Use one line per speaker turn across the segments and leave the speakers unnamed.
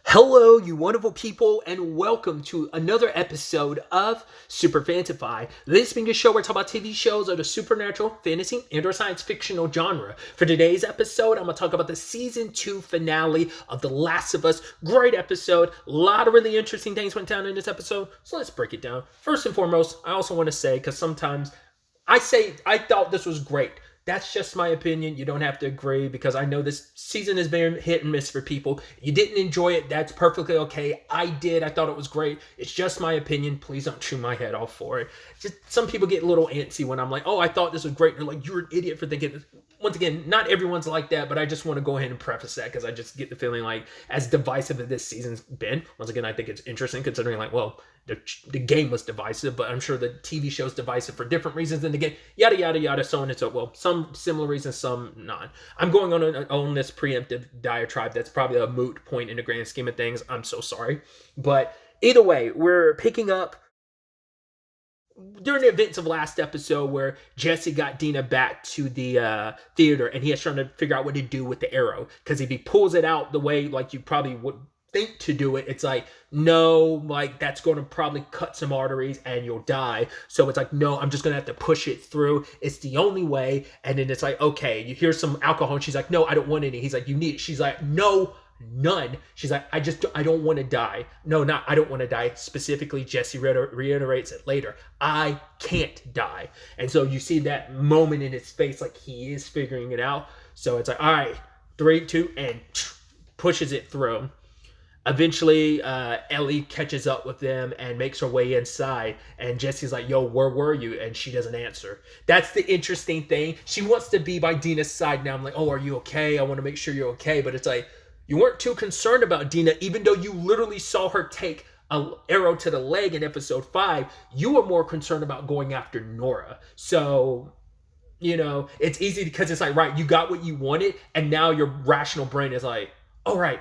Hello, you wonderful people, and welcome to another episode of Super-Fanta-Fi. This being a show where I talk about TV shows of the supernatural, fantasy, and/or science fictional genre. For today's episode, I'm going to talk about the season 2 finale of The Last of Us. Great episode. A lot of really interesting things went down in this episode, so let's break it down. First and foremost, I also want to say, because sometimes I thought this was great. That's just my opinion. You don't have to agree because I know this season has been hit and miss for people. You didn't enjoy it. That's perfectly okay. I did. I thought it was great. It's just my opinion. Please don't chew my head off for it. Just some people get a little antsy when I'm like, oh, I thought this was great. They're like, you're an idiot for thinking this. Once again, not everyone's like that, but I just want to go ahead and preface that because I just get the feeling like as divisive as this season's been, once again, I think it's interesting considering like, well, the game was divisive, but I'm sure the TV show's divisive for different reasons than the game, yada, yada, yada, so on and so, well, some similar reasons, some not. I'm going on this preemptive diatribe that's probably a moot point in the grand scheme of things. I'm so sorry. But either way, we're picking up during the events of last episode where Jesse got Dina back to the theater and he is trying to figure out what to do with the arrow. Because if he pulls it out the way like you probably would think to do it, it's like, no, like that's going to probably cut some arteries and you'll die. So it's like, no, I'm just going to have to push it through. It's the only way. And then it's like, okay, you hear some alcohol and she's like, no, I don't want any. He's like, you need it. She's like, no, none. She's like, I don't want to die. No, not I don't want to die. Specifically, Jesse reiterates it later. I can't die. And so you see that moment in his face, like he is figuring it out. So it's like, all right, 3, 2, and pushes it through. Eventually, Ellie catches up with them and makes her way inside. And Jesse's like, yo, where were you? And she doesn't answer. That's the interesting thing. She wants to be by Dina's side now. I'm like, oh, are you okay? I want to make sure you're okay. But it's like, you weren't too concerned about Dina, even though you literally saw her take an arrow to the leg in episode 5. You were more concerned about going after Nora. So, you know, it's easy because it's like, right, you got what you wanted. And now your rational brain is like, oh, right,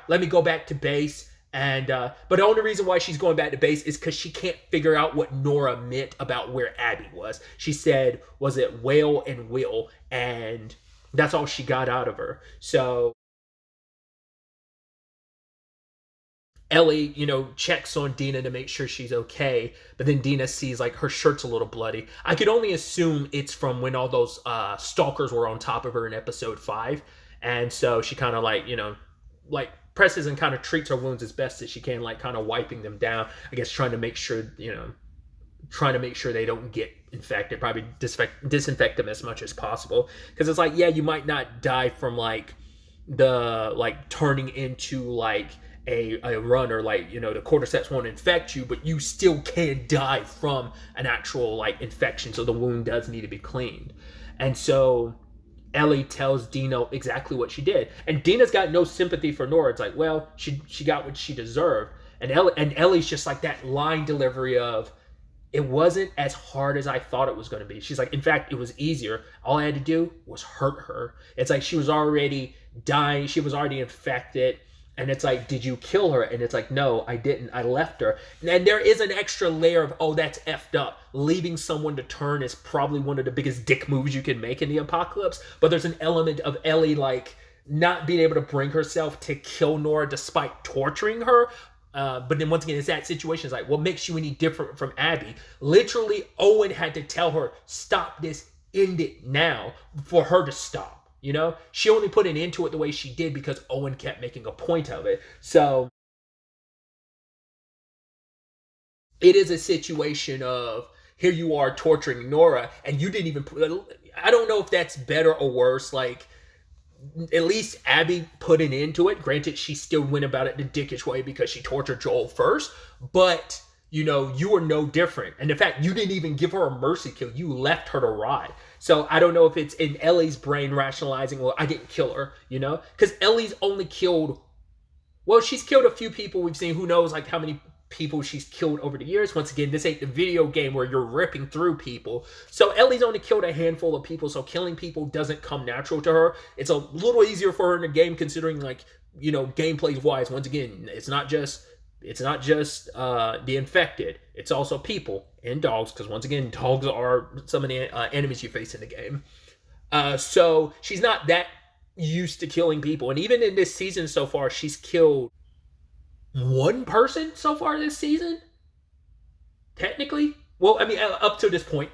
let me go back to base. And but the only reason why she's going back to base is because she can't figure out what Nora meant about where Abby was. She said, was it Whale and Will? And that's all she got out of her. So Ellie, checks on Dina to make sure she's okay, but then Dina sees like her shirt's a little bloody. I could only assume it's from when all those stalkers were on top of her in episode 5. And so she kind of like presses and kind of treats her wounds as best as she can, like kind of wiping them down. I guess trying to make sure they don't get infected, probably disinfect them as much as possible. Because it's like, yeah, you might not die from like the like turning into like a runner, like the cordyceps won't infect you, but you still can die from an actual like infection. So the wound does need to be cleaned. And so Ellie tells Dina exactly what she did. And Dina's got no sympathy for Nora. It's like, well, she got what she deserved. And Ellie's just like that line delivery of, it wasn't as hard as I thought it was going to be. She's like, in fact, it was easier. All I had to do was hurt her. It's like she was already dying. She was already infected. And it's like, did you kill her? And it's like, no, I didn't. I left her. And there is an extra layer of, oh, that's effed up. Leaving someone to turn is probably one of the biggest dick moves you can make in the apocalypse. But there's an element of Ellie, like, not being able to bring herself to kill Nora despite torturing her. But then once again, it's that situation. It's like, what makes you any different from Abby? Literally, Owen had to tell her, stop this, end it now, for her to stop. She only put an end to it the way she did because Owen kept making a point of it. So it is a situation of, here you are torturing Nora and you didn't even, I don't know if that's better or worse. Like, at least Abby put an end to it. Granted, she still went about it the dickish way because she tortured Joel first, but you were no different. And in fact, you didn't even give her a mercy kill. You left her to rot. So I don't know if it's in Ellie's brain rationalizing, well, I didn't kill her, because Ellie's only killed, well, she's killed a few people. We've seen, who knows, like how many people she's killed over the years. Once again, this ain't the video game where you're ripping through people. So Ellie's only killed a handful of people. So killing people doesn't come natural to her. It's a little easier for her in the game considering like, gameplay wise. Once again, it's not just the infected. It's also people and dogs, because once again, dogs are some of the enemies you face in the game. So she's not that used to killing people. And even in this season so far, she's killed one person so far this season, technically. Well, I mean, up to this point,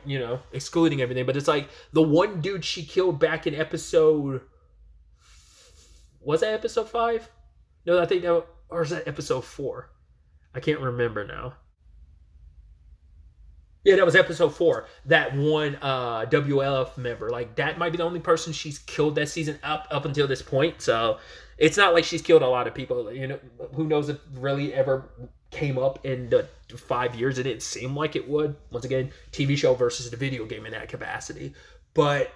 excluding everything, but it's like the one dude she killed back in episode. Was that episode 5? No, I think that. Or is that episode 4? I can't remember now. Yeah, that was episode 4. That one WLF member, like that might be the only person she's killed that season up until this point. So it's not like she's killed a lot of people. Who knows if really ever came up in the 5 years? It didn't seem like it would. Once again, TV show versus the video game in that capacity. But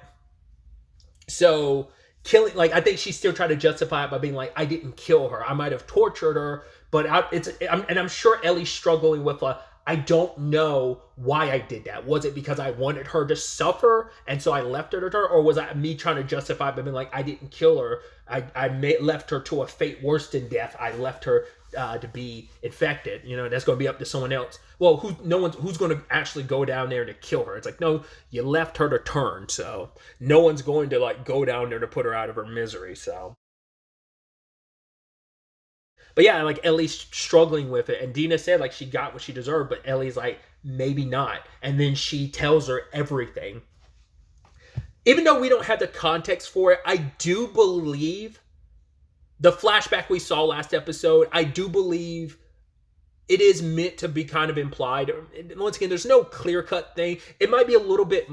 so killing, like, I think she's still trying to justify it by being like, I didn't kill her. I might have tortured her, but I'm sure Ellie's struggling with I don't know why I did that. Was it because I wanted her to suffer and so I left her to her, or was that me trying to justify by being like, I didn't kill her. Left her to a fate worse than death. I left her to be infected. That's going to be up to someone else. Well, who's going to actually go down there to kill her? It's like, no, you left her to turn, so no one's going to like go down there to put her out of her misery. So, but yeah, like Ellie's struggling with it, and Dina said like she got what she deserved, but Ellie's like maybe not, and then she tells her everything. Even though we don't have the context for it, I do believe the flashback we saw last episode, I do believe it is meant to be kind of implied. Once again, there's no clear-cut thing. It might be a little bit,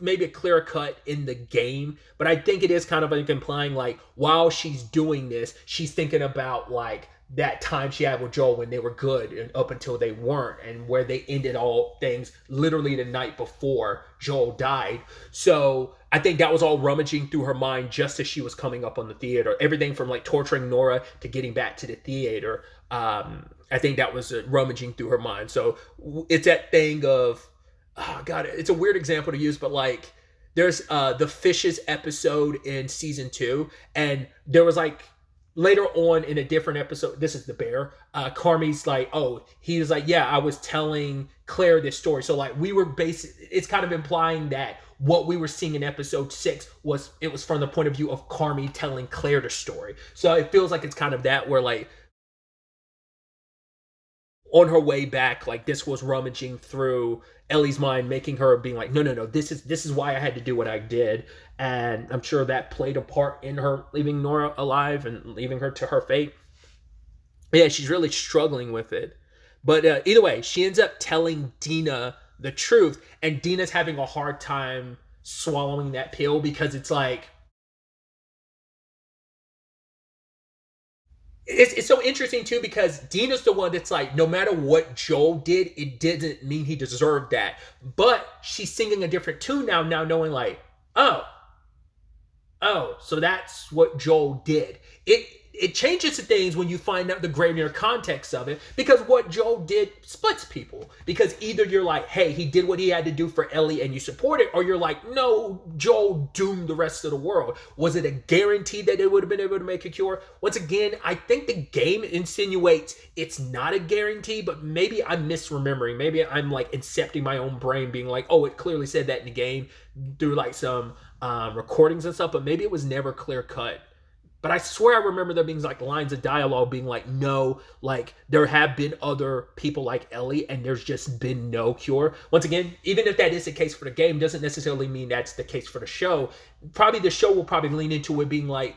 maybe a clear cut in the game, but I think it is kind of like implying like while she's doing this, she's thinking about like that time she had with Joel when they were good and up until they weren't, and where they ended all things literally the night before Joel died. So I think that was all rummaging through her mind just as she was coming up on the theater. Everything from like torturing Nora to getting back to the theater. I think that was rummaging through her mind. So it's that thing of, oh God, it's a weird example to use, but like there's the Fishes episode in season 2, and there was like later on in a different episode, this is the bear, Carmi's like, oh, he was like, yeah, I was telling Claire this story. So like we were it's kind of implying that what we were seeing in episode 6 was from the point of view of Carmi telling Claire the story. So it feels like it's kind of that where like on her way back, like this was rummaging through Ellie's mind, making her being like, no, this is why I had to do what I did. And I'm sure that played a part in her leaving Nora alive and leaving her to her fate. Yeah, she's really struggling with it. But either way, she ends up telling Dina the truth, and Dina's having a hard time swallowing that pill because it's like, it's so interesting too, because Dina's the one that's like, no matter what Joel did, it didn't mean he deserved that. But she's singing a different tune now knowing like, oh, so that's what Joel did. It changes things when you find out the granular context of it, because what Joel did splits people. Because either you're like, hey, he did what he had to do for Ellie and you support it, or you're like, no, Joel doomed the rest of the world. Was it a guarantee that they would have been able to make a cure? Once again, I think the game insinuates it's not a guarantee, but maybe I'm misremembering. Maybe I'm like incepting my own brain, being like, oh, it clearly said that in the game through like some recordings and stuff, but maybe it was never clear cut. But I swear I remember there being like lines of dialogue being like, no, like there have been other people like Ellie and there's just been no cure. Once again, even if that is the case for the game, doesn't necessarily mean that's the case for the show. Probably the show will probably lean into it being like,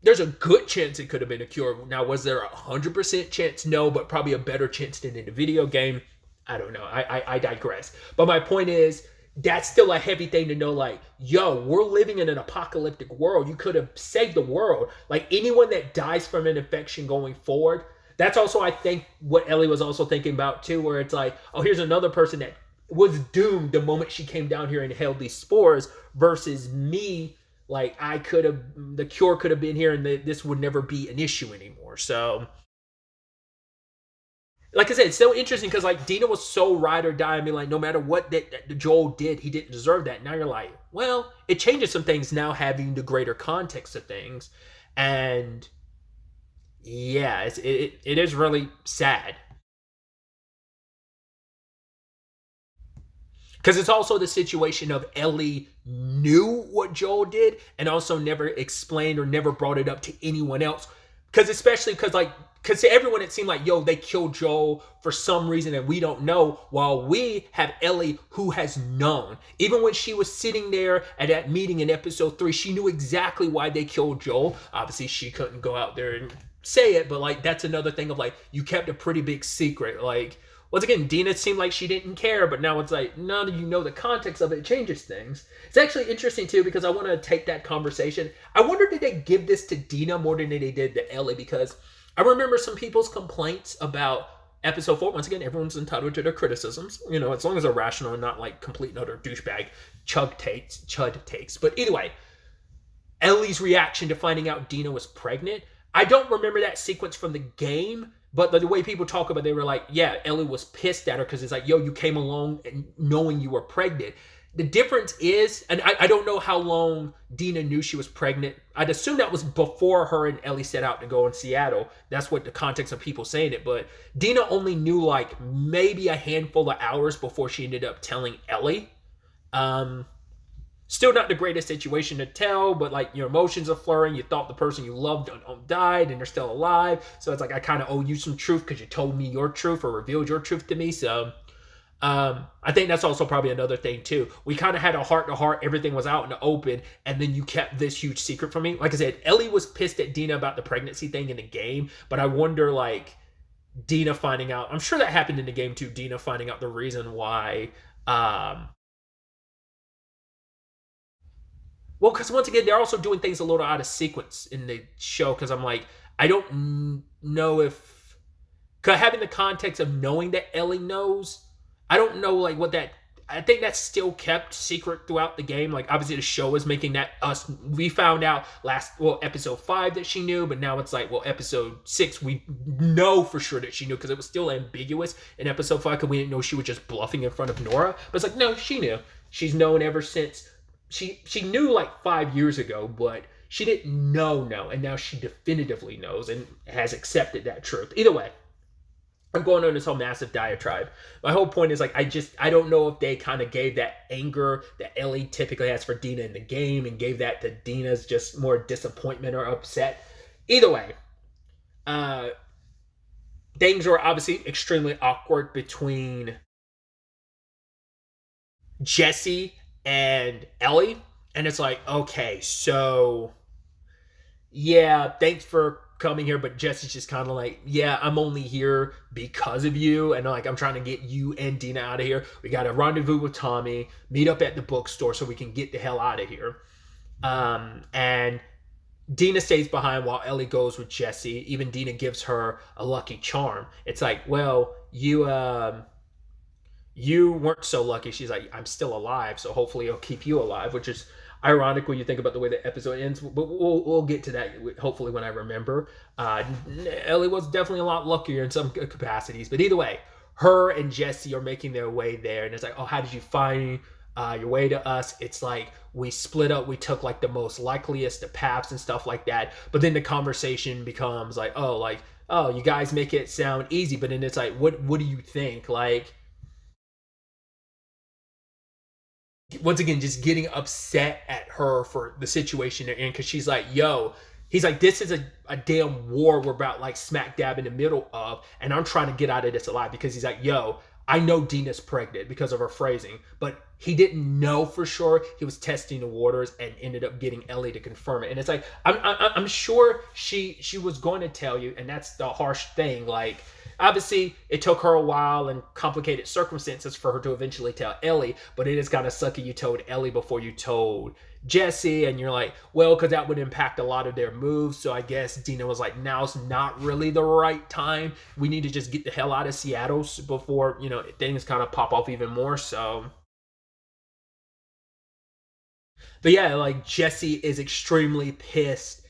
there's a good chance it could have been a cure. Now, was there 100% chance? No, but probably a better chance than in the video game. I don't know. I digress. But my point is, that's still a heavy thing to know, like, yo, we're living in an apocalyptic world. You could have saved the world. Like, anyone that dies from an infection going forward, that's also, I think, what Ellie was also thinking about, too, where it's like, oh, here's another person that was doomed the moment she came down here and held these spores versus me. Like, the cure could have been here and this would never be an issue anymore. So, like I said, it's so interesting because like Dina was so ride or die. I mean, like no matter what that Joel did, he didn't deserve that. Now you're like, well, it changes some things now having the greater context of things, and yeah, it is really sad because it's also the situation of Ellie knew what Joel did and also never explained or never brought it up to anyone else. because to everyone it seemed like, yo, they killed Joel for some reason and we don't know, while we have Ellie who has known. Even when she was sitting there at that meeting in episode 3, she knew exactly why they killed Joel. Obviously she couldn't go out there and say it, but like that's another thing of like, you kept a pretty big secret. Like, once again, Dina seemed like she didn't care, but now it's like, now that you know the context of it, it changes things. It's actually interesting, too, because I want to take that conversation. I wonder, did they give this to Dina more than they did to Ellie? Because I remember some people's complaints about episode 4. Once again, everyone's entitled to their criticisms, you know, as long as they're rational and not like complete and utter douchebag chud takes. But either way, Ellie's reaction to finding out Dina was pregnant, I don't remember that sequence from the game, but the way people talk about it, they were like, yeah, Ellie was pissed at her because it's like, yo, you came along and knowing you were pregnant. The difference is, and I don't know how long Dina knew she was pregnant. I'd assume that was before her and Ellie set out to go in Seattle. That's what the context of people saying it. But Dina only knew like maybe a handful of hours before she ended up telling Ellie. Still not the greatest situation to tell, but like your emotions are flurrying. You thought the person you loved died and they're still alive. So it's like, I kind of owe you some truth because you told me your truth or revealed your truth to me. So I think that's also probably another thing too. We kind of had a heart-to-heart. Everything was out in the open. And then you kept this huge secret from me. Like I said, Ellie was pissed at Dina about the pregnancy thing in the game. But I wonder like Dina finding out. I'm sure that happened in the game too. Dina finding out the reason why... Well, because once again, they're also doing things a little out of sequence in the show. Because I'm like, I don't know if... Because having the context of knowing that Ellie knows, I don't know like what that... I think that's still kept secret throughout the game. Like, obviously, the show is making that us... We found out episode 5 that she knew. But now it's like, well, episode 6, we know for sure that she knew. Because it was still ambiguous in episode 5. Because we didn't know she was just bluffing in front of Nora. But it's like, no, she knew. She's known ever since... She knew like 5 years ago, but she didn't know, and now she definitively knows and has accepted that truth. Either way, I'm going on this whole massive diatribe. My whole point is like, I don't know if they kind of gave that anger that Ellie typically has for Dina in the game and gave that to Dina's just more disappointment or upset. Either way, things were obviously extremely awkward between Jesse and Ellie, and it's like, okay, so yeah, thanks for coming here, but Jesse's just kind of like, yeah, I'm only here because of you, and like, I'm trying to get you and Dina out of here. We got a rendezvous with Tommy, meet up at the bookstore so we can get the hell out of here. And Dina stays behind while Ellie goes with Jesse. Even Dina gives her a lucky charm. It's like, well, you weren't so lucky. She's like, I'm still alive, so hopefully it'll keep you alive, which is ironic when you think about the way the episode ends, but we'll get to that hopefully when I remember. Ellie was definitely a lot luckier in some capacities, but either way, her and Jesse are making their way there, and it's like, oh, how did you find your way to us? It's like, we split up, we took like the most likeliest of paths and stuff like that, but then the conversation becomes like, oh, you guys make it sound easy, but then it's like, what do you think? Like, once again, just getting upset at her for the situation they're in, because she's like, yo, he's like, this is a damn war we're about like smack dab in the middle of, and I'm trying to get out of this alive. Because he's like, yo, I know Dina's pregnant because of her phrasing, but he didn't know for sure. He was testing the waters and ended up getting Ellie to confirm it. And it's like, I'm sure she was going to tell you, and that's the harsh thing. Like, obviously, it took her a while and complicated circumstances for her to eventually tell Ellie, but it is kind of sucky you told Ellie before you told Jesse, and you're like, well, because that would impact a lot of their moves, so I guess Dina was like, now's not really the right time. We need to just get the hell out of Seattle before, things kind of pop off even more, so... But yeah, like, Jesse is extremely pissed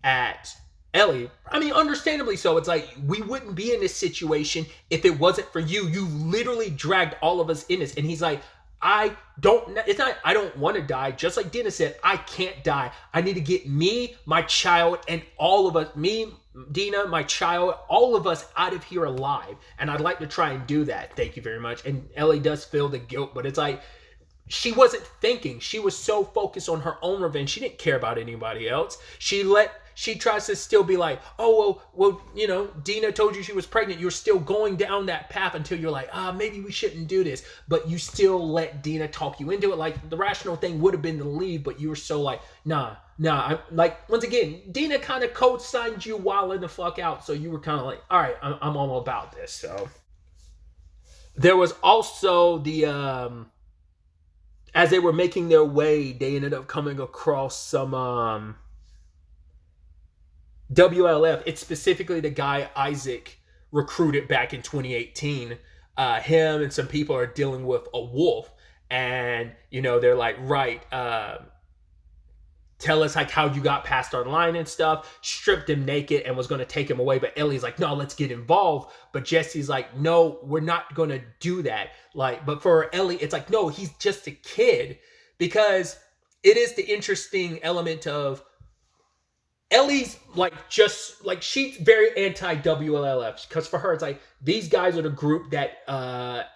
at Ellie. I mean, understandably so. It's like, we wouldn't be in this situation if it wasn't for you. You literally dragged all of us in this. And he's like, I don't want to die. Just like Dina said, I can't die. I need to get me, my child, and all of us, me, Dina, my child, all of us out of here alive. And I'd like to try and do that. Thank you very much. And Ellie does feel the guilt, but it's like, she wasn't thinking. She was so focused on her own revenge. She didn't care about anybody else. She she tries to still be like, oh, well, Dina told you she was pregnant. You're still going down that path until you're like, maybe we shouldn't do this. But you still let Dina talk you into it. Like, the rational thing would have been to leave, but you were so like, nah. Like, once again, Dina kind of co-signed you wilding the fuck out. So you were kind of like, all right, I'm all about this. So there was also as they were making their way, they ended up coming across some WLF. It's specifically the guy Isaac recruited back in 2018. Him and some people are dealing with a wolf, and they're like, right, tell us like how you got past our line and stuff. Stripped him naked and was going to take him away, but Ellie's like, no, let's get involved. But Jesse's like, no, we're not going to do that. Like, but for Ellie, it's like, no, he's just a kid. Because it is the interesting element of Ellie's like, just like, she's very anti WLF, because for her it's like, these guys are the group that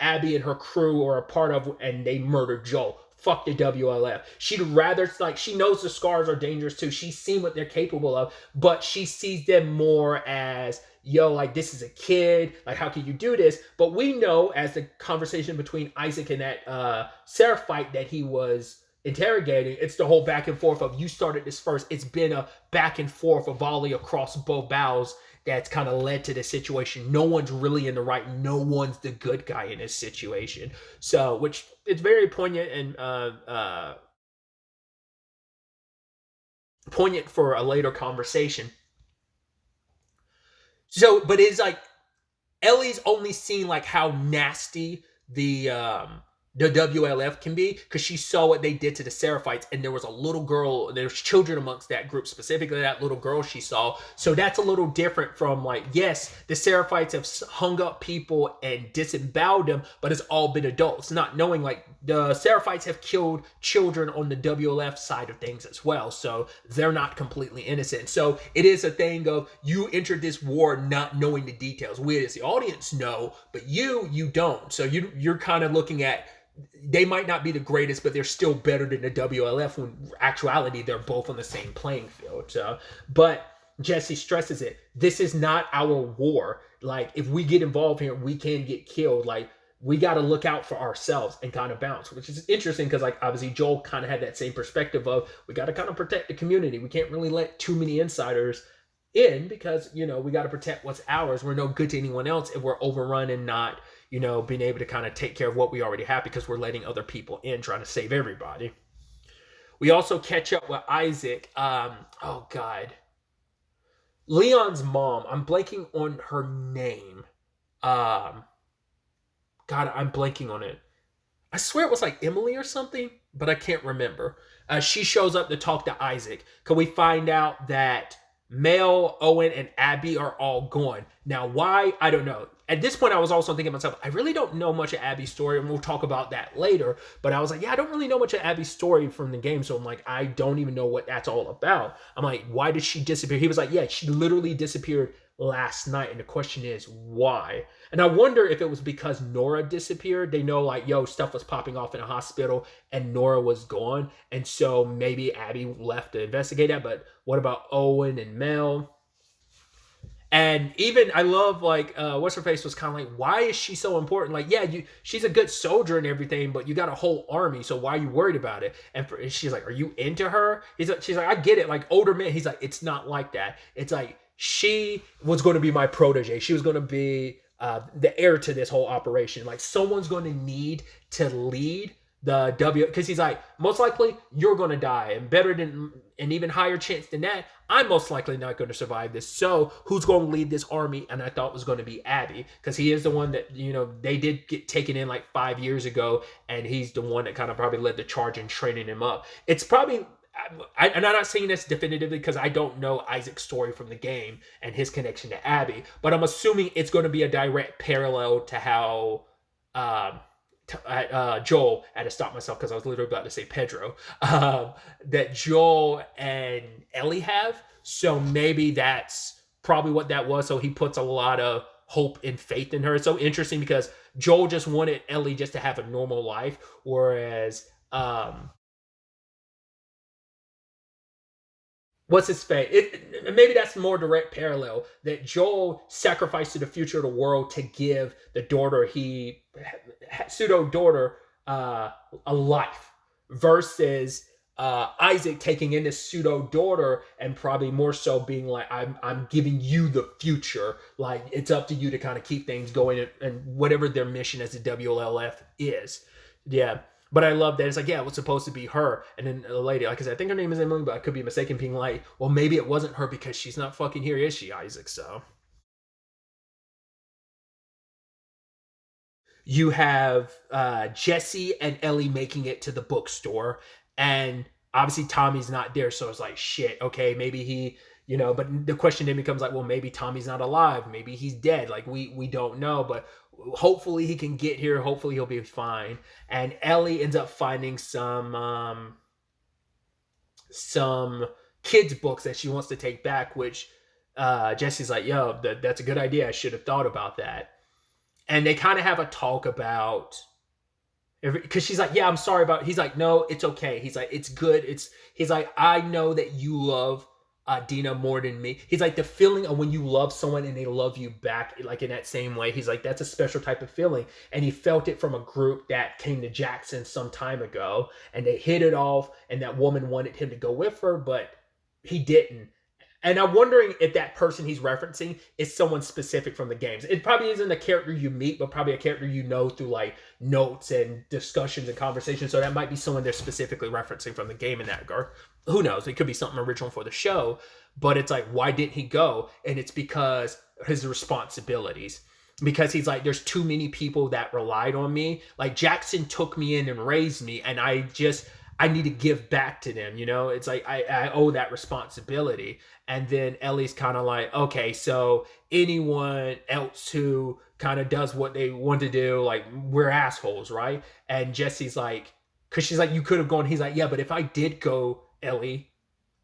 Abby and her crew are a part of, and they murdered Joel. Fuck the WLF. She'd rather, like, she knows the scars are dangerous too. She's seen what they're capable of, but she sees them more as, yo, like, this is a kid. Like, how can you do this? But we know, as the conversation between Isaac and that Seraphite that he was interrogating, it's the whole back and forth of, you started this first. It's been a back and forth, a volley across both bows that's kind of led to the situation. No one's really in the right. No one's the good guy in this situation. So, which it's very poignant and poignant for a later conversation. So, but it's like Ellie's only seen like how nasty the WLF can be, because she saw what they did to the Seraphites, and there was a little girl, there's children amongst that group, specifically that little girl she saw. So that's a little different from, like, yes, the Seraphites have hung up people and disemboweled them, but it's all been adults, not knowing, like, the Seraphites have killed children on the WLF side of things as well, so they're not completely innocent. So it is a thing of, you entered this war not knowing the details. We as the audience know, but you don't. So you're kind of looking at, they might not be the greatest, but they're still better than the WLF, when in actuality they're both on the same playing field. So, but Jesse stresses it. This is not our war. Like, if we get involved here, we can get killed. Like, we got to look out for ourselves and kind of bounce, which is interesting because, like, obviously Joel kind of had that same perspective of, we got to kind of protect the community. We can't really let too many insiders in, because, we got to protect what's ours. We're no good to anyone else if we're overrun and not, being able to kind of take care of what we already have, because we're letting other people in, trying to save everybody. We also catch up with Isaac. Oh God, Leon's mom. I'm blanking on her name. God, I'm blanking on it. I swear it was like Emily or something, but I can't remember. She shows up to talk to Isaac. Can we find out that Mel, Owen, and Abby are all gone? Now, why? I don't know. At this point, I was also thinking to myself, I really don't know much of Abby's story, and we'll talk about that later. But I was like, yeah, I don't really know much of Abby's story from the game, so I'm like, I don't even know what that's all about. I'm like, why did she disappear? He was like, yeah, she literally disappeared last night, and the question is, why? And I wonder if it was because Nora disappeared. They know, like, yo, stuff was popping off in a hospital, and Nora was gone, and so maybe Abby left to investigate that. But what about Owen and Mel? And even, I love, like, what's her face was kind of like, why is she so important? Like, yeah, she's a good soldier and everything, but you got a whole army, so why are you worried about it? And she's like, are you into her? She's like, I get it, like, older men. He's like, it's not like that. It's like, she was going to be my protege. She was going to be the heir to this whole operation. Like, someone's going to need to lead the because he's like, most likely you're going to die, and better than, and even higher chance than that, I'm most likely not going to survive this. So who's going to lead this army? And I thought it was going to be Abby, because he is the one that, they did get taken in like 5 years ago, and he's the one that kind of probably led the charge in training him up. It's probably, and I'm not saying this definitively because I don't know Isaac's story from the game and his connection to Abby, but I'm assuming it's going to be a direct parallel to how Joel, I had to stop myself because I was literally about to say Pedro, that Joel and Ellie have. So maybe that's probably what that was. So he puts a lot of hope and faith in her. It's so interesting because Joel just wanted Ellie just to have a normal life, whereas what's his face? Maybe that's more direct parallel that Joel sacrificed to the future of the world to give the daughter he pseudo daughter a life versus Isaac taking in his pseudo daughter and probably more so being like, I'm giving you the future. Like it's up to you to kind of keep things going and whatever their mission as the WLF is. Yeah. But I love that it's like, yeah, it was supposed to be her. And then the lady, like I said, I think her name is Emily, but I could be mistaken, being like, well, maybe it wasn't her because she's not fucking here, is she, Isaac? So you have Jesse and Ellie making it to the bookstore, and obviously Tommy's not there, so it's like shit. Okay, maybe he, But the question then becomes like, well, maybe Tommy's not alive, maybe he's dead. Like we don't know, but hopefully he can get here. Hopefully he'll be fine. And Ellie ends up finding some kids books that she wants to take back, which Jesse's like, yo, that's a good idea. I should have thought about that. And they kind of have a talk about, because she's like, yeah, I'm sorry about, he's like, no, it's okay. He's like, it's good. He's like, I know that you love Dina more than me. He's like, the feeling of when you love someone and they love you back, like in that same way, he's like, that's a special type of feeling. And he felt it from a group that came to Jackson some time ago, and they hit it off, and that woman wanted him to go with her, but he didn't. And I'm wondering if that person he's referencing is someone specific from the games. It probably isn't a character you meet, but probably a character you know through like notes and discussions and conversations. So that might be someone they're specifically referencing from the game in that regard. Who knows? It could be something original for the show. But it's like, why didn't he go? And it's because his responsibilities. Because he's like, there's too many people that relied on me. Like Jackson took me in and raised me, and I need to give back to them. It's like I owe that responsibility. And then Ellie's kind of like, okay, so anyone else who kind of does what they want to do, like we're assholes, right? And Jesse's like, because she's like, you could have gone. He's like, yeah, but if I did go, Ellie,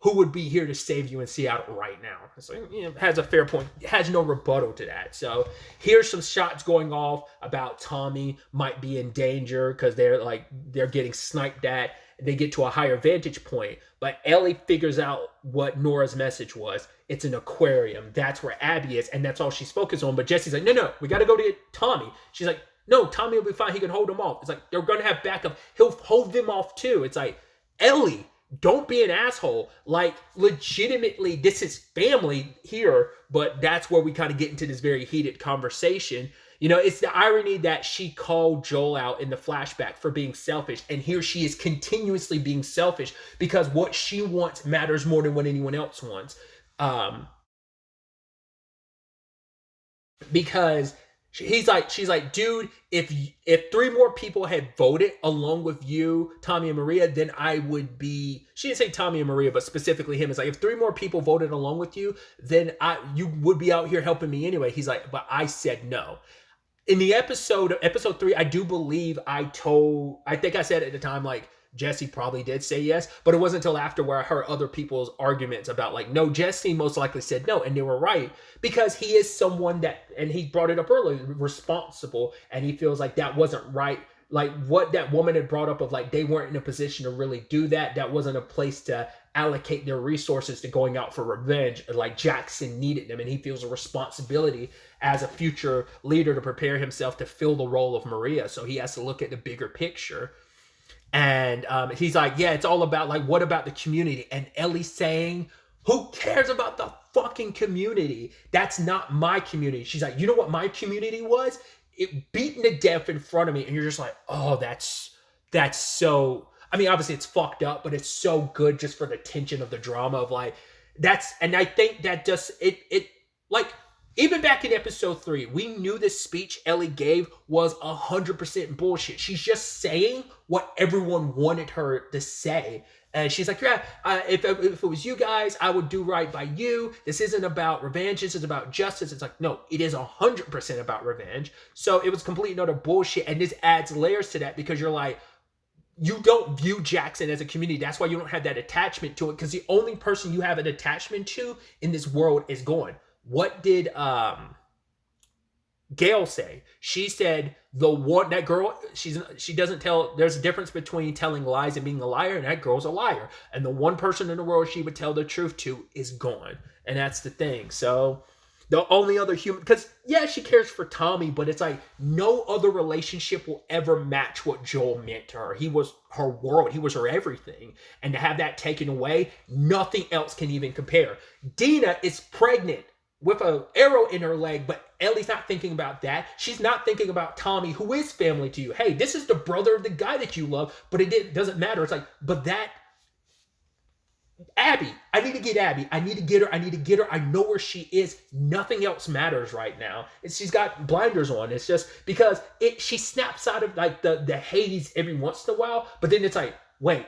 who would be here to save you in Seattle right now? So, has a fair point. Has no rebuttal to that. So here's some shots going off about Tommy might be in danger because they're getting sniped at. They get to a higher vantage point, but Ellie figures out what Nora's message was. It's an aquarium. That's where Abby is, and that's all she's focused on. But Jesse's like, no, we got to go to get Tommy. She's like, no, Tommy will be fine. He can hold them off. It's like, they're going to have backup. He'll hold them off too. It's like, Ellie, don't be an asshole. Like, legitimately, this is family here, but that's where we kind of get into this very heated conversation. It's the irony that she called Joel out in the flashback for being selfish, and here she is continuously being selfish because what she wants matters more than what anyone else wants. Because she's like, dude, if three more people had voted along with you, Tommy and Maria, then I would be. She didn't say Tommy and Maria, but specifically him. It's like, if three more people voted along with you, then you would be out here helping me anyway. He's like, but I said no. In the episode 3, I do believe I think I said at the time, like, Jesse probably did say yes, but it wasn't until after where I heard other people's arguments about like, no, Jesse most likely said no, and they were right, because he is someone that, and he brought it up earlier, responsible, and he feels like that wasn't right. Like what that woman had brought up of like, they weren't in a position to really do that. That wasn't a place to allocate their resources to going out for revenge. Like Jackson needed them, and he feels a responsibility as a future leader to prepare himself to fill the role of Maria. So he has to look at the bigger picture. And he's like, yeah, it's all about like, what about the community? And Ellie saying, who cares about the fucking community? That's not my community. She's like, you know what my community was? It beaten to death in front of me. And you're just like, oh, that's so, I mean, obviously it's fucked up, but it's so good just for the tension of the drama of like, and I think that just, it like, even back in episode 3, we knew this speech Ellie gave was 100% bullshit. She's just saying what everyone wanted her to say. And she's like, yeah, if it was you guys, I would do right by you. This isn't about revenge. This is about justice. It's like, no, it is 100% about revenge. So it was complete utter bullshit. And this adds layers to that because you're like, you don't view Jackson as a community. That's why you don't have that attachment to it, because the only person you have an attachment to in this world is gone. What did Gail say? She said the one that girl she doesn't tell. There's a difference between telling lies and being a liar, and that girl's a liar. And the one person in the world she would tell the truth to is gone, and that's the thing. So the only other human, because yeah, she cares for Tommy, but it's like no other relationship will ever match what Joel meant to her. He was her world, he was her everything, and to have that taken away, nothing else can even compare. Dina is pregnant with an arrow in her leg, but Ellie's not thinking about that. She's not thinking about Tommy, who is family to you. Hey, this is the brother of the guy that you love, but doesn't matter. It's like, but that Abby, I need to get Abby. I need to get her. I need to get her. I know where she is. Nothing else matters right now. And she's got blinders on. It's just because she snaps out of like the haze every once in a while, but then it's like, wait,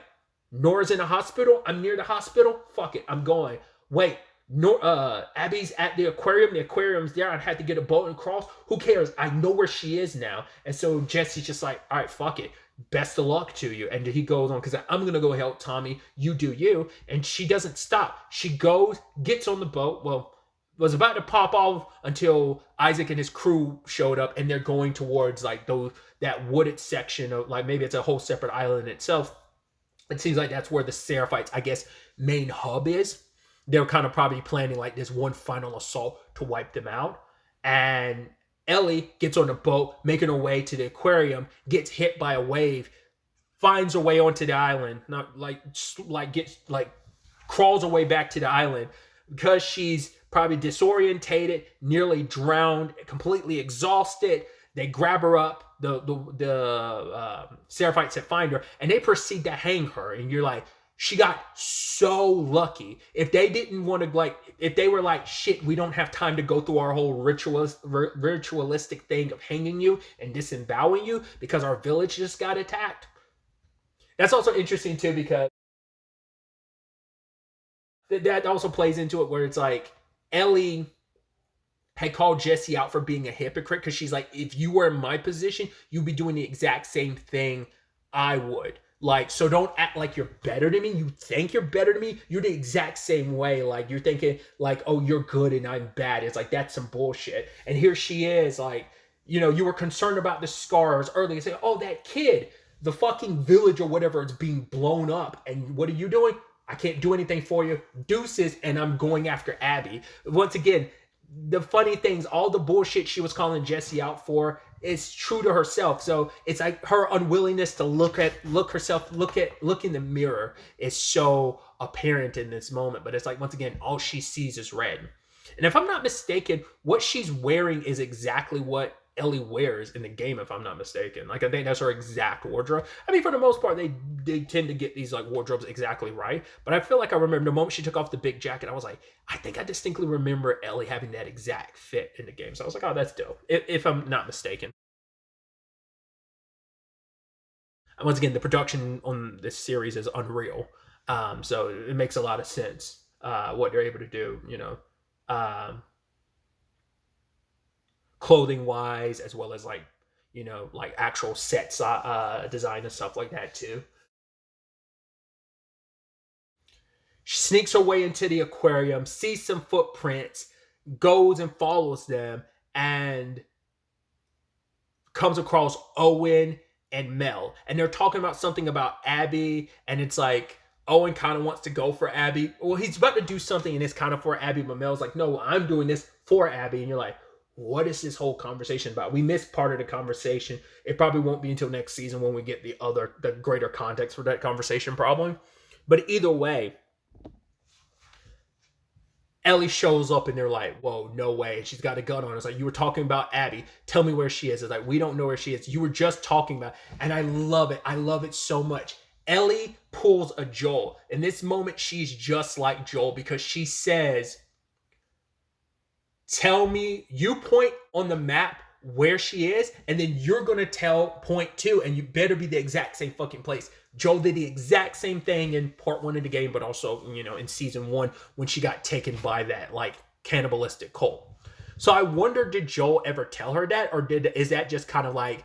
Nora's in a hospital. I'm near the hospital. Fuck it, I'm going. Wait, Abby's at the aquarium. The aquarium's there. I had to get a boat and cross. Who cares? I know where she is now. And so Jesse's just like, all right, fuck it. Best of luck to you. And he goes on, because I'm going to go help Tommy. You do you. And she doesn't stop. She goes, gets on the boat. Well, was about to pop off until Isaac and his crew showed up, and they're going towards like that wooded section of like, maybe it's a whole separate island in itself. It seems like that's where the Seraphites, I guess, main hub is. They're kind of probably planning like this one final assault to wipe them out. And Ellie gets on the boat, making her way to the aquarium, gets hit by a wave, finds her way onto the island, not crawls her way back to the island because she's probably disorientated, nearly drowned, completely exhausted. They grab her up. The Seraphites that find her, and they proceed to hang her. And you're like, she got so lucky. If they didn't want to, if they were like, shit, we don't have time to go through our whole ritualistic thing of hanging you and disemboweling you because our village just got attacked. That's also interesting too, because that also plays into it where it's like Ellie had called Jesse out for being a hypocrite, because she's like, if you were in my position, you'd be doing the exact same thing I would. Like, so don't act like you're better than me. You think you're better than me. You're the exact same way. Like, you're thinking like, oh, you're good and I'm bad. It's like, that's some bullshit. And here she is like, you were concerned about the scars earlier. Say, oh, that kid, the fucking village or whatever, it's being blown up. And what are you doing? I can't do anything for you. Deuces, and I'm going after Abby. Once again, the funny things, all the bullshit she was calling Jesse out for is true to herself. So it's like her unwillingness to look in the mirror is so apparent in this moment. But it's like, once again, all she sees is red. And if I'm not mistaken, what she's wearing is exactly what Ellie wears in the game, if I'm not mistaken. Like, I think that's her exact wardrobe. I mean, for the most part, they tend to get these like wardrobes exactly right. But I feel like I remember the moment she took off the big jacket, I was like, I think I distinctly remember Ellie having that exact fit in the game. So I was like, oh, that's dope, if I'm not mistaken. And once again, the production on this series is unreal. So it makes a lot of sense what they're able to do, um, clothing wise, as well as like, like actual sets design and stuff like that too. She sneaks her way into the aquarium, sees some footprints, goes and follows them, and comes across Owen and Mel. And they're talking about something about Abby, and it's like Owen kind of wants to go for Abby. Well, he's about to do something and it's kind of for Abby, but Mel's like, no, I'm doing this for Abby. And you're like, what is this whole conversation about? We missed part of the conversation. It probably won't be until next season when we get the greater context for that conversation probably. But either way, Ellie shows up and they're like, whoa, no way. And she's got a gun on. It's like, you were talking about Abby. Tell me where she is. It's like, we don't know where she is. You were just talking about. And I love it. I love it so much. Ellie pulls a Joel. In this moment, she's just like Joel, because she says, tell me, you point on the map where she is, and then you're going to point two, and you better be the exact same fucking place. Joel did the exact same thing in part one of the game, but also, in season one when she got taken by that like cannibalistic cult. So I wonder, did Joel ever tell her that, or is that just kind of like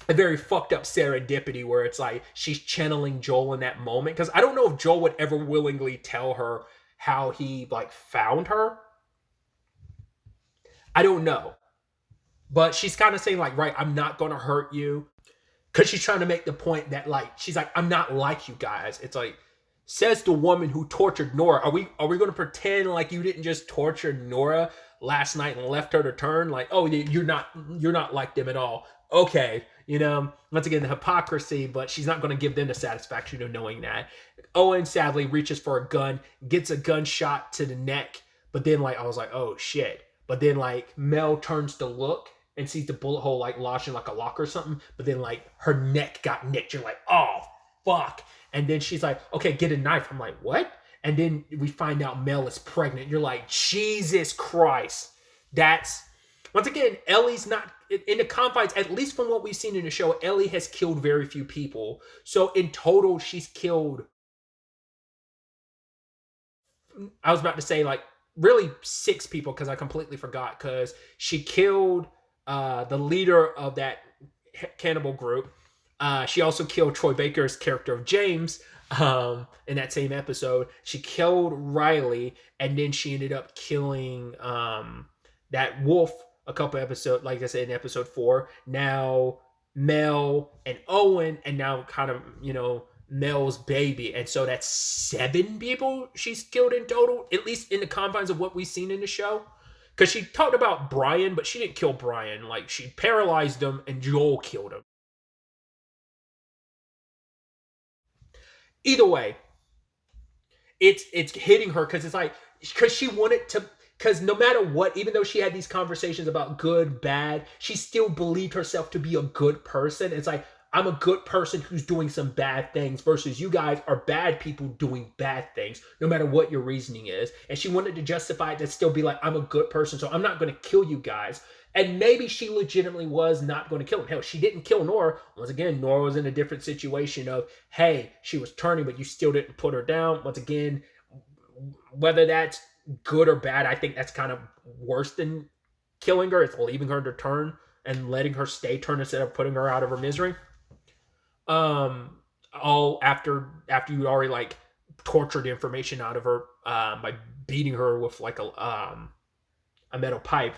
a very fucked up serendipity where it's like she's channeling Joel in that moment? Because I don't know if Joel would ever willingly tell her how he like found her. I don't know. But she's kind of saying like, right, I'm not gonna hurt you, because she's trying to make the point that like she's like, I'm not like you guys. It's like, says the woman who tortured Nora. Are we going to pretend like you didn't just torture Nora last night and left her to turn? Like, oh, you're not like them at all. Okay, once again the hypocrisy, but she's not going to give them the satisfaction of knowing that. Owen sadly reaches for a gun, gets a gunshot to the neck, but then like I was like, oh shit. But then like Mel turns to look and sees the bullet hole like lodged in like a lock or something, but then like her neck got nicked. You're like, oh fuck. And then she's like, okay, get a knife. I'm like, what? And then we find out Mel is pregnant. You're like, Jesus Christ. That's, once again, Ellie's not, in the confines, at least from what we've seen in the show, Ellie has killed very few people. So in total, she's killed, I was about to say like really 6 people because I completely forgot, because she killed the leader of that cannibal group. She also killed Troy Baker's character of James in that same episode. She killed Riley, and then she ended up killing that wolf a couple episodes, like I said, in episode 4. Now Mel and Owen, and now kind of, Mel's baby. And so that's 7 people she's killed in total, at least in the confines of what we've seen in the show. Because she talked about Brian, but she didn't kill Brian. Like, she paralyzed him, and Joel killed him. Either way, it's hitting her because it's like, because she wanted to, because no matter what, even though she had these conversations about good, bad, she still believed herself to be a good person. It's like, I'm a good person who's doing some bad things versus you guys are bad people doing bad things, no matter what your reasoning is. And she wanted to justify it to still be like, I'm a good person, so I'm not going to kill you guys. And maybe she legitimately was not going to kill him. Hell, she didn't kill Nora. Once again, Nora was in a different situation of, hey, she was turning, but you still didn't put her down. Once again, whether that's good or bad, I think that's kind of worse than killing her. It's leaving her to turn and letting her stay turned instead of putting her out of her misery. All after you already like tortured information out of her by beating her with like a metal pipe.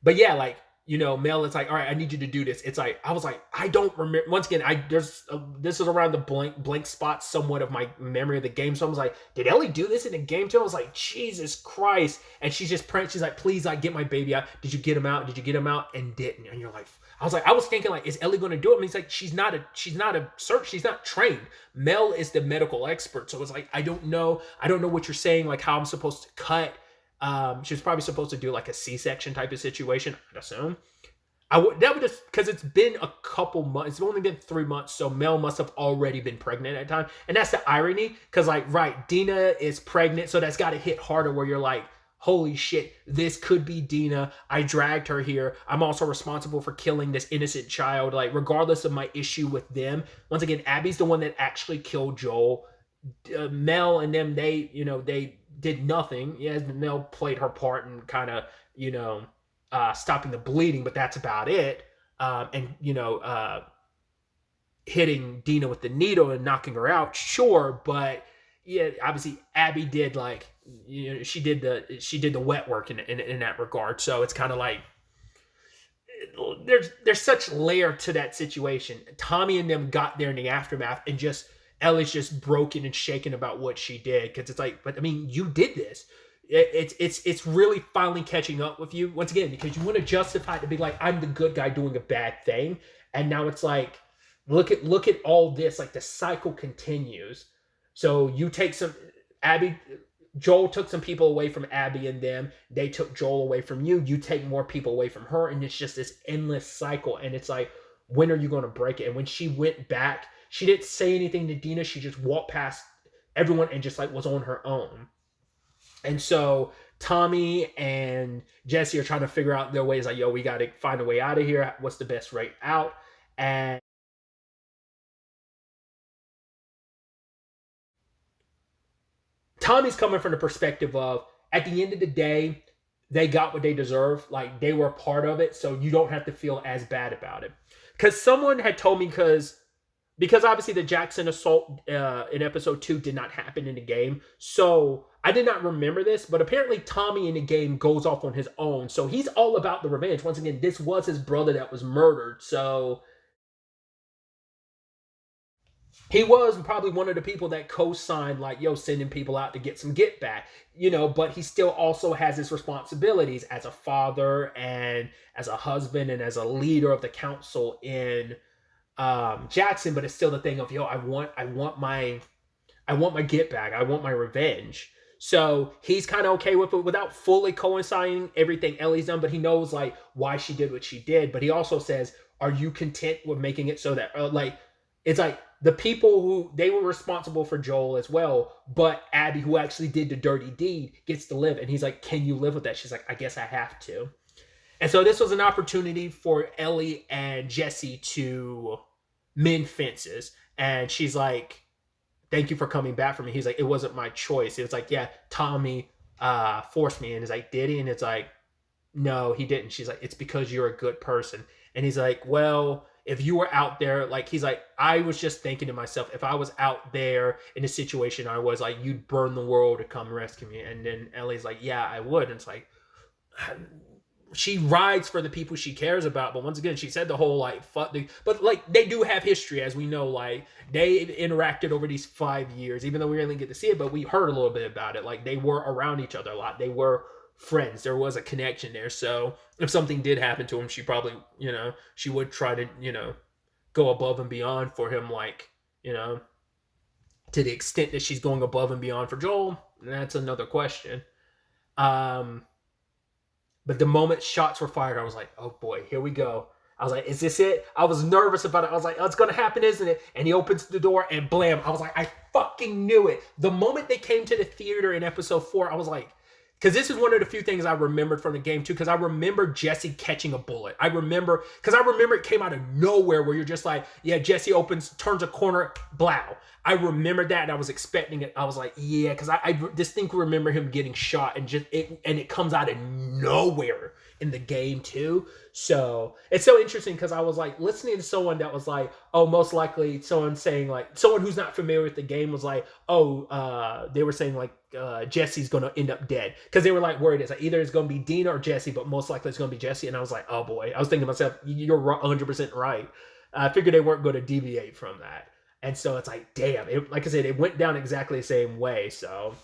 But yeah, like, Mel is like, all right, I need you to do this. It's like, I was like, I don't remember. Once again, this is around the blank spot somewhat of my memory of the game. So I was like, did Ellie do this in the game too? I was like, Jesus Christ. And she's just praying. She's like, please, like, get my baby out. Did you get him out? Did you get him out? And didn't. And you're like, I was thinking like, is Ellie going to do it? And he's like, she's not a search. She's not trained. Mel is the medical expert. So it's like, I don't know what you're saying, like how I'm supposed to cut. She was probably supposed to do like a C-section type of situation, I'd assume. That would just, because it's been a couple months. It's only been 3 months, so Mel must have already been pregnant at the time. And that's the irony, because like, right, Dina is pregnant, so that's got to hit harder where you're like, holy shit, this could be Dina. I dragged her here. I'm also responsible for killing this innocent child. Like, regardless of my issue with them. Once again, Abby's the one that actually killed Joel. Mel and them, they did nothing. Yeah, Mel played her part and kind of, stopping the bleeding, but that's about it. Hitting Dina with the needle and knocking her out, sure, but yeah, obviously Abby did like, she did the wet work in that regard. So it's kind of like there's such layer to that situation. Tommy and them got there in the aftermath, and just Ellie's just broken and shaken about what she did, because it's like, but I mean, you did this. It's really finally catching up with you once again, because you want to justify it to be like, I'm the good guy doing a bad thing, and now it's like, look at all this, like the cycle continues. So you take Joel took some people away from Abby and them. They took Joel away from you. You take more people away from her, and it's just this endless cycle. And it's like, when are you going to break it? And when she went back, she didn't say anything to Dina. She just walked past everyone and just like was on her own. And so Tommy and Jesse are trying to figure out their ways. Like, yo, we got to find a way out of here. What's the best way out? And Tommy's coming from the perspective of, at the end of the day, they got what they deserve. Like, they were a part of it, so you don't have to feel as bad about it. Because someone had told me, because obviously the Jackson assault in episode 2 did not happen in the game. So I did not remember this, but apparently Tommy in the game goes off on his own. So he's all about the revenge. Once again, this was his brother that was murdered. So he was probably one of the people that co-signed, like, yo, sending people out to get some get back, but he still also has his responsibilities as a father and as a husband and as a leader of the council in Jackson. But it's still the thing of, yo, I want my get back. I want my revenge. So he's kind of okay with it without fully coinciding everything Ellie's done, but he knows like why she did what she did. But he also says, "Are you content with making it so that like it's like the people who they were responsible for Joel as well, but Abby, who actually did the dirty deed, gets to live." And he's like, "Can you live with that?" She's like, "I guess I have to." And so this was an opportunity for Ellie and Jesse to mend fences. And she's like, "Thank you for coming back for me." He's like, "It wasn't my choice." It was like, "Yeah, Tommy forced me." And it's like, "Did he?" And it's like, "No, he didn't." She's like, "It's because you're a good person." And he's like, "Well, if you were out there," like, he's like, "I was just thinking to myself, if I was out there in a situation I was like, you'd burn the world to come rescue me." And then Ellie's like, "Yeah, I would." And it's like, she rides for the people she cares about, but once again, she said the whole like fuck the, but like they do have history, as we know, like they interacted over these 5 years, even though we didn't get to see it, but we heard a little bit about it. Like they were around each other a lot, they were friends, there was a connection there. So if something did happen to him, she probably, she would try to, go above and beyond for him, like, to the extent that she's going above and beyond for Joel, that's another question. But the moment shots were fired, I was like, "Oh boy, here we go." I was like, "Is this it?" I was nervous about it. I was like, "Oh, it's gonna happen, isn't it?" And he opens the door and blam. I was like, I fucking knew it. The moment they came to the theater in episode 4, I was like, because this is one of the few things I remembered from the game too, because I remember Jesse catching a bullet. I remember it came out of nowhere where you're just like, yeah, Jesse turns a corner, blow. I remember that, and I was expecting it. I was like, yeah, because I distinctly remember him getting shot, and it comes out of nowhere in the game too. So it's so interesting because I was like listening to someone that was like, oh, most likely someone saying like, someone who's not familiar with the game was like, oh, they were saying like Jesse's gonna end up dead, because they were like worried it's like either it's gonna be Dina or Jesse, but most likely it's gonna be Jesse. And I was like, oh boy, I was thinking to myself, you're 100% right. I figured they weren't going to deviate from that. And so it's like, damn, like I said, it went down exactly the same way. So,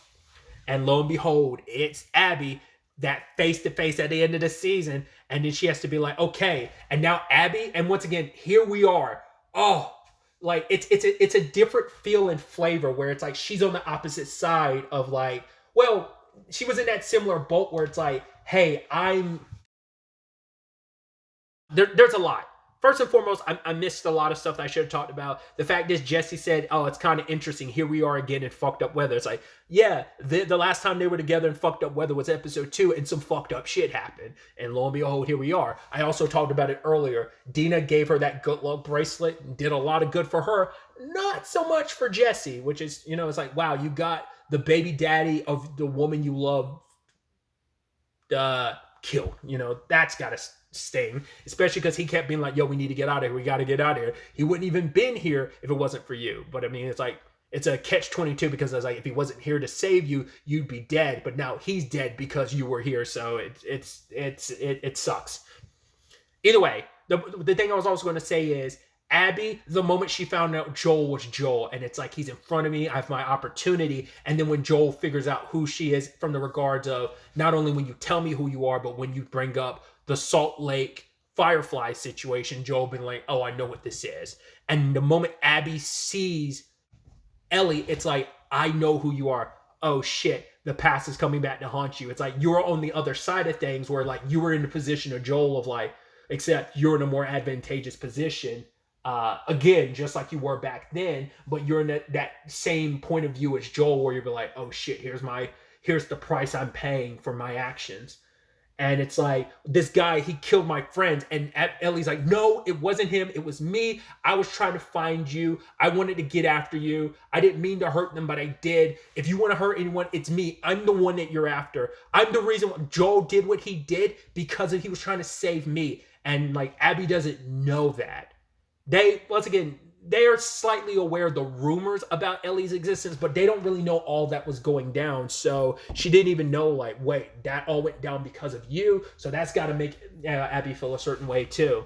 and lo and behold, it's Abby, that face to face at the end of the season. And then she has to be like, okay. And now Abby, and once again, here we are. Oh, like it's a different feel and flavor where it's like she's on the opposite side of like, well, she was in that similar boat where it's like, hey, there's a lot. First and foremost, I missed a lot of stuff that I should have talked about. The fact is, Jesse said, oh, it's kind of interesting. Here we are again in fucked up weather. It's like, yeah, the last time they were together in fucked up weather was episode 2, and some fucked up shit happened. And lo and behold, here we are. I also talked about it earlier. Dina gave her that good luck bracelet and did a lot of good for her. Not so much for Jesse, which is, it's like, wow, you got the baby daddy of the woman you love killed. That's got to sting, especially because he kept being like, yo, we need to get out of here, we got to get out of here. He wouldn't even been here if it wasn't for you. But I mean, it's like, it's a catch-22, because I was like, if he wasn't here to save you, you'd be dead, but now he's dead because you were here. So it sucks. Either way, the thing I was also going to say is, Abby, the moment she found out Joel was Joel, and it's like, he's in front of me, I have my opportunity. And then when Joel figures out who she is, from the regards of not only when you tell me who you are, but when you bring up the Salt Lake Firefly situation, Joel being like, oh, I know what this is. And the moment Abby sees Ellie, it's like, I know who you are. Oh shit, the past is coming back to haunt you. It's like you're on the other side of things, where like you were in the position of Joel, of like, except you're in a more advantageous position. Again, just like you were back then, but you're in that same point of view as Joel, where you're like, oh shit, here's the price I'm paying for my actions. And it's like, this guy, he killed my friends. And Ellie's like, no, it wasn't him, it was me. I was trying to find you, I wanted to get after you, I didn't mean to hurt them, but I did. If you want to hurt anyone, it's me. I'm the one that you're after. I'm the reason why Joel did what he did, because he was trying to save me. And like, Abby doesn't know that. Once again, they are slightly aware of the rumors about Ellie's existence, but they don't really know all that was going down. So she didn't even know, like, wait, that all went down because of you. So that's got to make Abby feel a certain way too.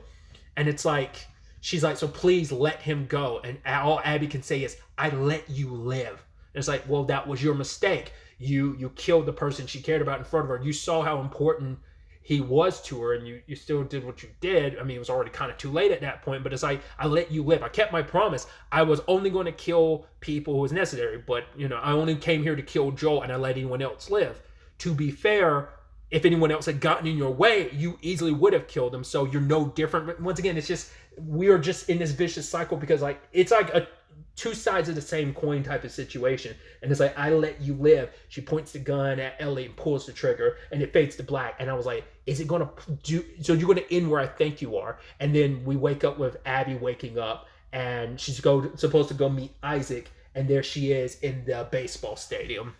And it's like, she's like, so please let him go. And all Abby can say is, I let you live. And it's like, well, that was your mistake. You killed the person she cared about in front of her. You saw how important he was to her, and you still did what you did. I mean, it was already kind of too late at that point, but it's like, I let you live. I kept my promise. I was only going to kill people who was necessary, but, I only came here to kill Joel, and I let anyone else live. To be fair, if anyone else had gotten in your way, you easily would have killed them, so you're no different. But once again, it's just, we are just in this vicious cycle because, like, it's like a two sides of the same coin type of situation. And it's like, I let you live. She points the gun at Ellie and pulls the trigger, and it fades to black. And I was like, is it going to do, so you're going to end where I think you are? And then we wake up with Abby waking up, and she's supposed to go meet Isaac, and there she is in the baseball stadium.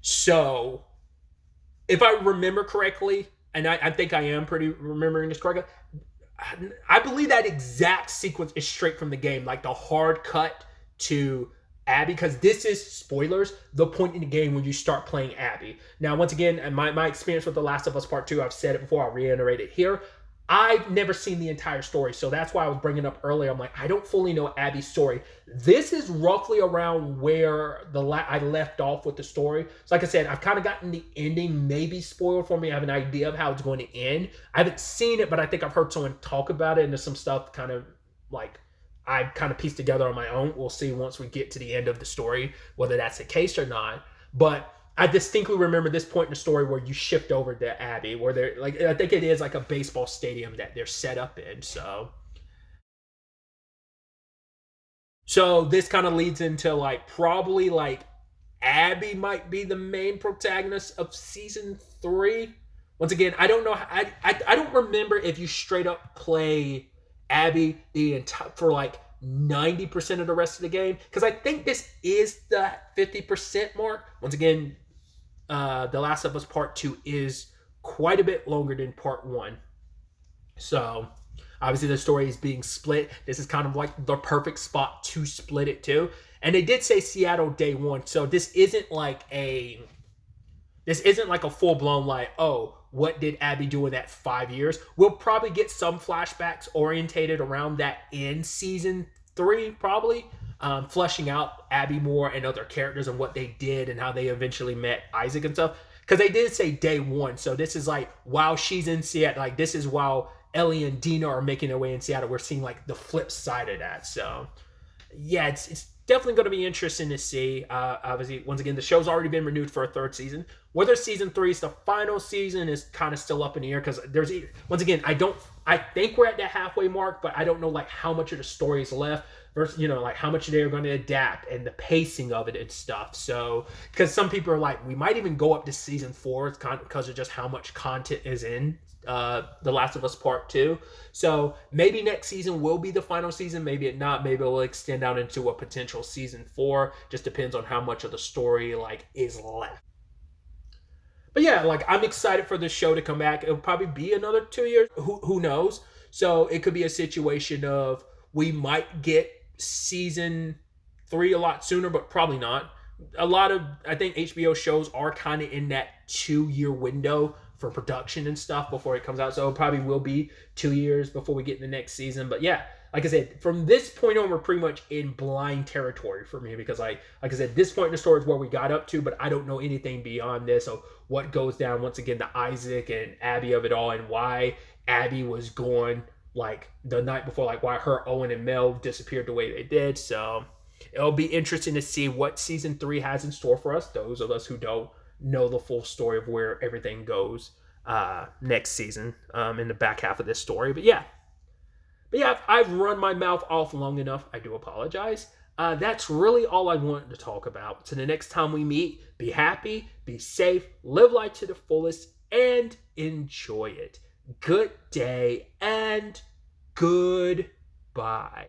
So, if I remember correctly, and I think I am pretty remembering this correctly, I believe that exact sequence is straight from the game, like the hard cut to Abby, because this is, spoilers, the point in the game when you start playing Abby. Now, once again, my experience with The Last of Us Part 2, I've said it before, I'll reiterate it here. I've never seen the entire story, so that's why I was bringing up earlier. I'm like, I don't fully know Abby's story. This is roughly around where I left off with the story. So like I said, I've kind of gotten the ending maybe spoiled for me. I have an idea of how it's going to end. I haven't seen it, but I think I've heard someone talk about it, and there's some stuff kind of like I kind of pieced together on my own. We'll see once we get to the end of the story whether that's the case or not. But I distinctly remember this point in the story where you shift over to Abby, where they're like, I think it is like a baseball stadium that they're set up in. So this kind of leads into like probably like Abby might be the main protagonist of season 3. Once again, I don't know. I don't remember if you straight up play Abby the entire for like 90% of the rest of the game, because I think this is the 50% mark. Once again, The Last of Us Part 2 is quite a bit longer than Part 1. So, obviously the story is being split. This is kind of like the perfect spot to split it to. And they did say Seattle day 1. So this isn't like a full-blown like, oh, what did Abby do in that 5 years? We'll probably get some flashbacks orientated around that in season 3, probably. Fleshing out Abby more and other characters and what they did and how they eventually met Isaac and stuff. Because they did say day 1. So this is like while she's in Seattle, like this is while Ellie and Dina are making their way in Seattle. We're seeing like the flip side of that. So yeah, it's definitely going to be interesting to see. Obviously, once again, the show's already been renewed for a 3rd season. Whether season 3 is the final season is kind of still up in the air, because there's, once again, I think we're at that halfway mark, but I don't know like how much of the story is left versus, like how much they're going to adapt and the pacing of it and stuff. So, because some people are like, we might even go up to season 4 because of just how much content is in The Last of Us Part 2. So maybe next season will be the final season, maybe it not, maybe it will extend out into a potential season 4. Just depends on how much of the story like is left. But yeah, like I'm excited for this show to come back. It'll probably be another 2 years. Who knows? So it could be a situation of we might get season 3 a lot sooner, but probably not. I think HBO shows are kind of in that 2-year window for production and stuff before it comes out. So it probably will be 2 years before we get the next season. But yeah, like I said, from this point on, we're pretty much in blind territory for me, because like I said, this point in the story is where we got up to, but I don't know anything beyond this. So what goes down, once again, the Isaac and Abby of it all, and why Abby was gone like the night before, like why her, Owen, and Mel disappeared the way they did. So it'll be interesting to see what season 3 has in store for us, those of us who don't know the full story of where everything goes next season in the back half of this story. But yeah, I've run my mouth off long enough. I do apologize. That's really all I wanted to talk about. So the next time we meet, be happy, be safe, live life to the fullest, and enjoy it. Good day and goodbye.